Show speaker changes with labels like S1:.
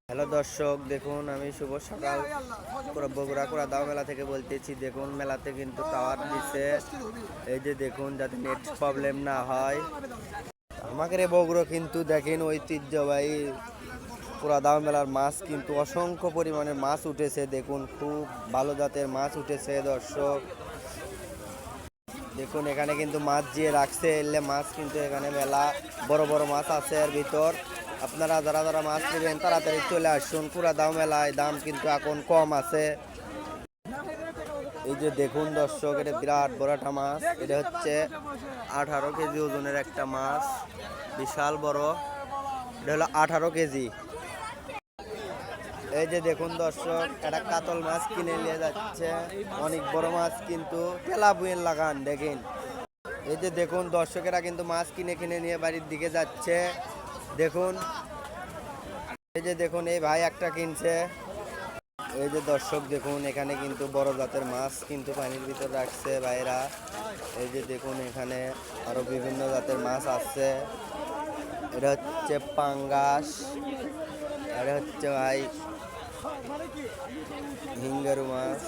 S1: Hello দর্শক, দেখুন আমি শুভ সকাল বগুড়া কোড়াদাও মেলা থেকে বলতেছি। দেখুন মেলাতে কিন্তু টাওয়ার দিচ্ছে, এই যে দেখুন, যাতে নেট প্রবলেম না হয়। আমাদের এই বগুড়া কিন্তু দেখেন ঐতিহ্যবাহী কোড়াদাও মেলার মাছ কিন্তু অসংখ্য পরিমাণের মাছ উঠেছে। দেখুন খুব ভালো জাতের মাছ উঠেছে দর্শক। দেখুন এখানে কিন্তু মাছ দিয়ে রাখছে, এলে মাছ কিন্তু এখানে মেলা বড় বড় মাছ আছে এর ভিতর। আপনারা যারা যারা মাছ নেবেন তাড়াতাড়ি চলে আসুন কোড়াদাও মেলায়, দাম কিন্তু এখন কম আছে। এই যে দেখুন দর্শক, এটা বিরাট বড় একটা মাছ, এটা হচ্ছে 18 কেজি ওজনের একটা মাছ, বিশাল বড়। এটা হলো 18 কেজি। এই যে দেখুন দর্শক, একটা কাতল মাছ কিনে নিয়ে যাচ্ছে, অনেক বড় মাছ কিন্তু তেলাপুয়ের লাগান দেখেন। এই যে দেখুন দর্শকেরা কিন্তু মাছ কিনে কিনে নিয়ে বাড়ির দিকে যাচ্ছে। দেখুন এই যে দেখুন, এই ভাই একটা কিনছে। এই যে দর্শক দেখুন, এখানে কিন্তু বড় জাতের মাছ কিন্তু পানির ভিতর রাখছে ভাইরা। এই যে দেখুন, এখানে আরো বিভিন্ন জাতের মাছ আছে। এটা হচ্ছে পাঙ্গাস, এটা হচ্ছে ভাই হিঙ্গারু মাছ।